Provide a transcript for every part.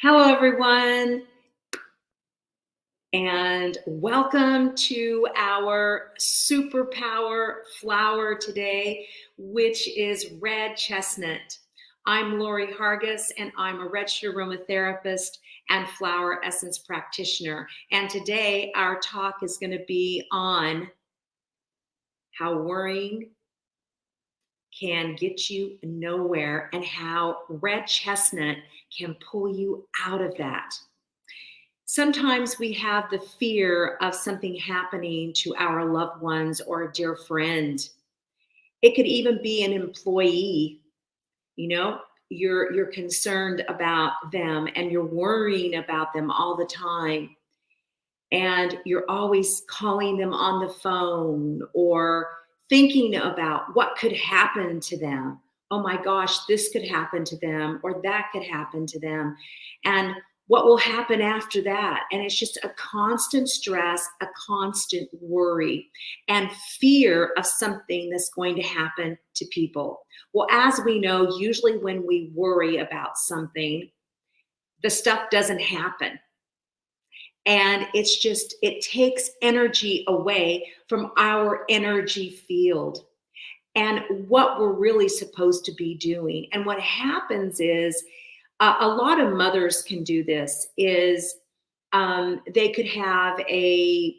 Hello, everyone, and welcome to our superpower flower today, which is red chestnut. I'm Lori Hargis, and I'm a registered aromatherapist and flower essence practitioner. And today, our talk is going to be on how worrying can get you nowhere and how red chestnut can pull you out of that. Sometimes we have the fear of something happening to our loved ones or a dear friend. It could even be an employee. You know, you're concerned about them and you're worrying about them all the time. And you're always calling them on the phone or thinking about what could happen to them. Oh my gosh, this could happen to them or that could happen to them. And what will happen after that? And it's just a constant stress, a constant worry, and fear of something that's going to happen to people. Well, as we know, usually when we worry about something, the stuff doesn't happen. And it takes energy away from our energy field and what we're really supposed to be doing. And what happens is a lot of mothers can do this is they could have a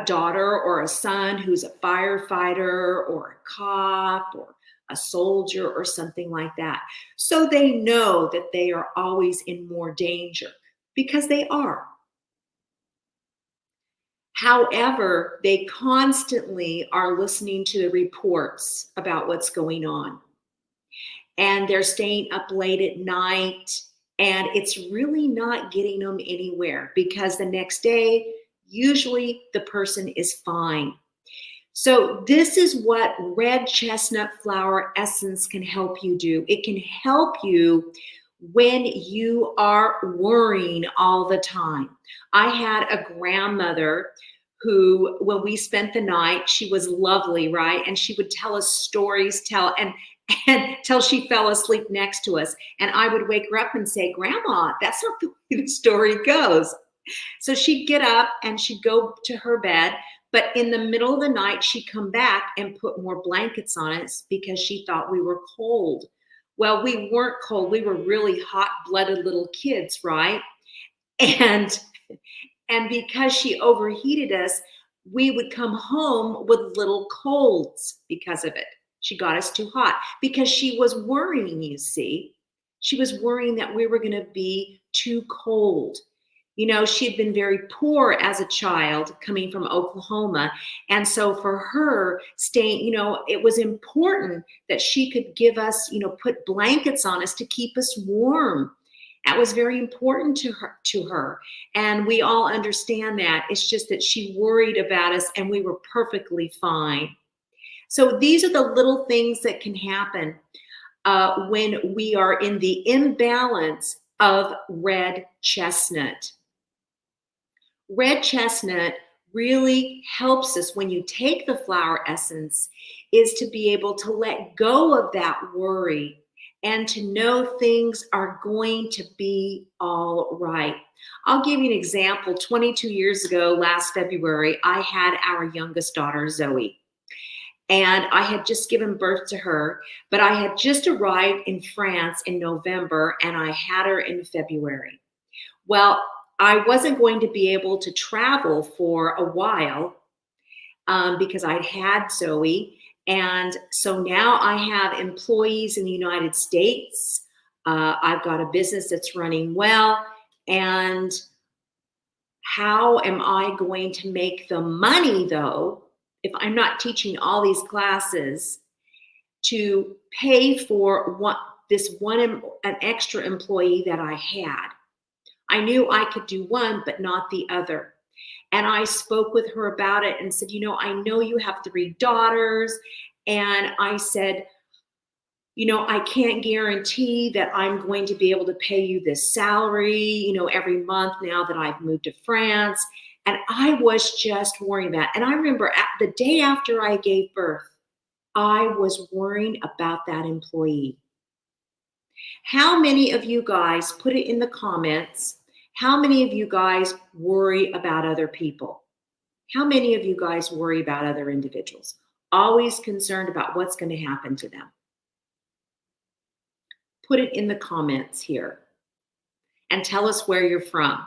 daughter or a son who's a firefighter or a cop or a soldier or something like that. So they know that they are always in more danger because they are. However, they constantly are listening to the reports about what's going on. And they're staying up late at night, and it's really not getting them anywhere because the next day, usually the person is fine. So this is what red chestnut flower essence can help you do. It can help you when you are worrying all the time. I had a grandmother who, when we spent the night, she was lovely, right? And she would tell us stories, and till she fell asleep next to us. And I would wake her up and say, Grandma, that's not the way the story goes. So she'd get up and she'd go to her bed. But in the middle of the night, she'd come back and put more blankets on us because she thought we were cold. Well, we weren't cold. We were really hot-blooded little kids, right? And because she overheated us, we would come home with little colds because of it. She got us too hot because she was worrying, you see. She was worrying that we were going to be too cold. You know, she had been very poor as a child coming from Oklahoma. And so for her staying, it was important that she could give us, put blankets on us to keep us warm. That was very important to her. And we all understand that. It's just that she worried about us and we were perfectly fine. So these are the little things that can happen when we are in the imbalance of red chestnut. Red chestnut really helps us when you take the flower essence is to be able to let go of that worry and to know things are going to be all right. I'll give you an example. 22 years ago, last February, I had our youngest daughter, Zoe. And I had just given birth to her, but I had just arrived in France in November and I had her in February. Well, I wasn't going to be able to travel for a while because I'd had Zoe. And so now I have employees in the United States. I've got a business that's running well. And how am I going to make the money, though, if I'm not teaching all these classes to pay for an extra employee that I had? I knew I could do one, but not the other. And I spoke with her about it and said, I know you have 3 daughters. And I said, I can't guarantee that I'm going to be able to pay you this salary, every month now that I've moved to France. And I was just worrying about it. And I remember the day after I gave birth, I was worrying about that employee. How many of you guys, put it in the comments, how many of you guys worry about other people? How many of you guys worry about other individuals? Always concerned about what's going to happen to them? Put it in the comments here and tell us where you're from.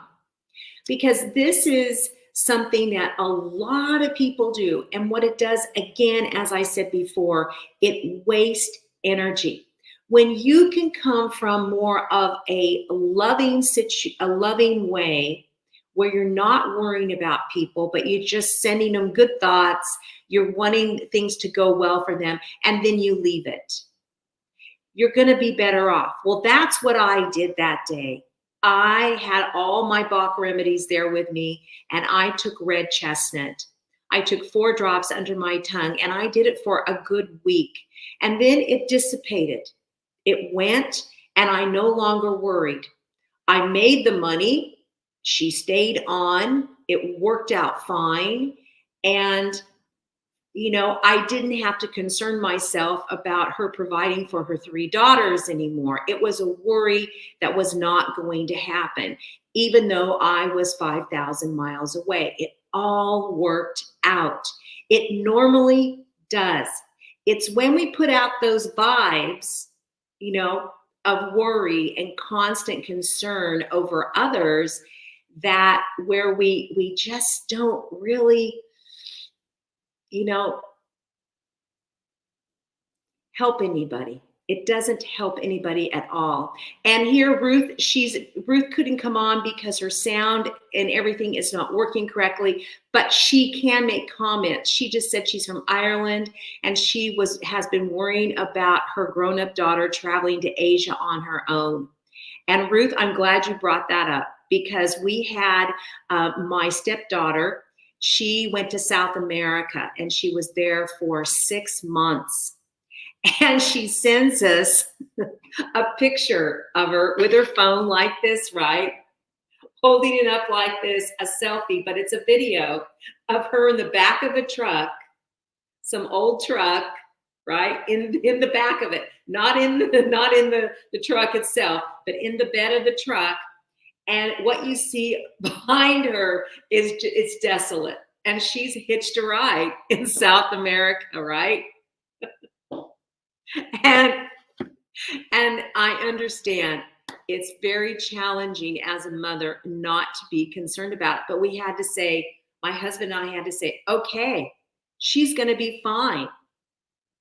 Because this is something that a lot of people do. And what it does, again, as I said before, it wastes energy. When you can come from more of a loving way, where you're not worrying about people, but you're just sending them good thoughts, you're wanting things to go well for them, and then you leave it, you're going to be better off. Well, that's what I did that day. I had all my Bach remedies there with me, and I took red chestnut. I took 4 drops under my tongue, and I did it for a good week. And then it dissipated. It went, and I no longer worried. I made the money. She stayed on. It worked out fine. And I didn't have to concern myself about her providing for her 3 daughters anymore. It was a worry that was not going to happen, even though I was 5,000 miles away. It all worked out. It normally does. It's when we put out those vibes, of worry and constant concern over others, that where we just don't really help anybody. It doesn't help anybody at all. And here, Ruth couldn't come on because her sound and everything is not working correctly, but she can make comments. She just said she's from Ireland, and she has been worrying about her grown-up daughter traveling to Asia on her own. And Ruth, I'm glad you brought that up, because we had my stepdaughter. She went to South America, and she was there for 6 months. And she sends us a picture of her with her phone like this, right? Holding it up like this, a selfie, but it's a video of her in the back of a truck, some old truck, right? In the back of it, not in the truck itself, but in the bed of the truck. And what you see behind her it's desolate. And she's hitched a ride in South America, right? And I understand it's very challenging as a mother not to be concerned about it. But we had to say, my husband and I had to say, okay, she's going to be fine.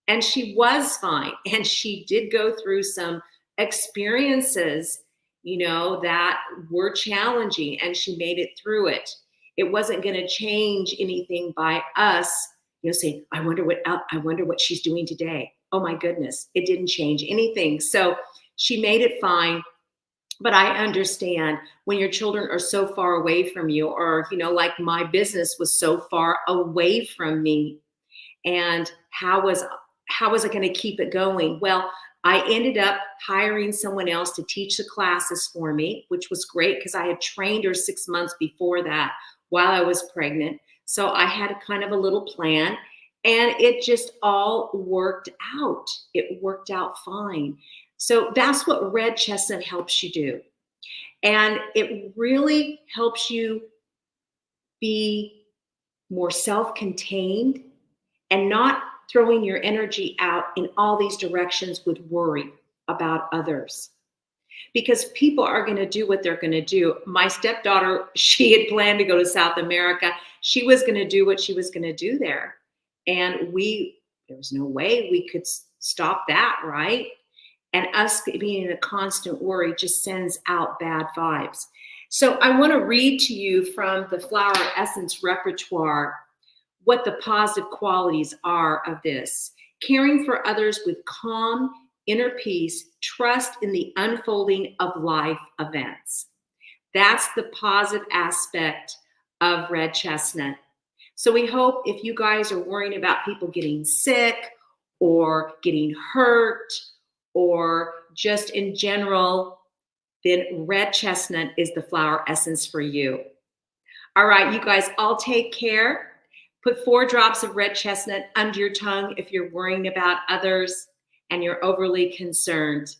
And she was fine. And she did go through some experiences, that were challenging, and she made it through it. It wasn't going to change anything by us, saying, I wonder what she's doing today. Oh my goodness, it didn't change anything. So she made it fine. But I understand when your children are so far away from you, or, like my business was so far away from me, and how was I going to keep it going? Well, I ended up hiring someone else to teach the classes for me, which was great because I had trained her 6 months before that while I was pregnant. So I had a kind of a little plan, and it just all worked out. It worked out fine. So that's what red chestnut helps you do. And it really helps you be more self-contained and not throwing your energy out in all these directions with worry about others. Because people are going to do what they're going to do. My stepdaughter, she had planned to go to South America. She was going to do what she was going to do there. And there was no way we could stop that, right? And us being in a constant worry just sends out bad vibes. So I want to read to you from the Flower Essence repertoire what the positive qualities are of this. Caring for others with calm, inner peace, trust in the unfolding of life events. That's the positive aspect of red chestnut. So we hope if you guys are worrying about people getting sick or getting hurt or just in general, then red chestnut is the flower essence for you. All right, you guys all take care. Put 4 drops of red chestnut under your tongue if you're worrying about others and you're overly concerned.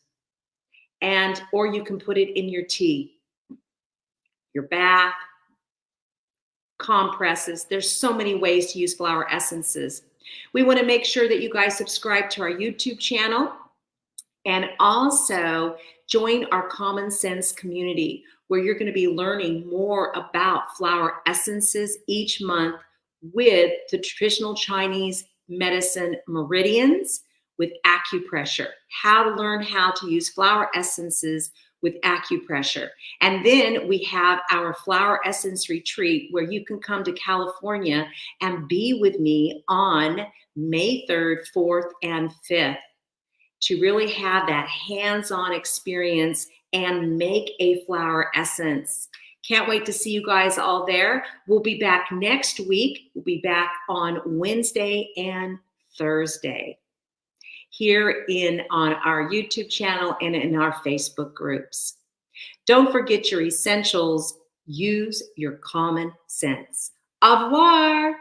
or you can put it in your tea, your bath, compresses. There's so many ways to use flower essences. We want to make sure that you guys subscribe to our YouTube channel and also join our Common Sense community, where you're going to be learning more about flower essences each month with the traditional Chinese medicine meridians, with acupressure, how to learn how to use flower essences with acupressure. And then we have our flower essence retreat, where you can come to California and be with me on May 3rd, 4th, and 5th to really have that hands-on experience and make a flower essence. Can't wait to see you guys all there. We'll be back next week. We'll be back on Wednesday and Thursday here on our YouTube channel and in our Facebook groups. Don't forget your essentials. Use your common sense. Au revoir.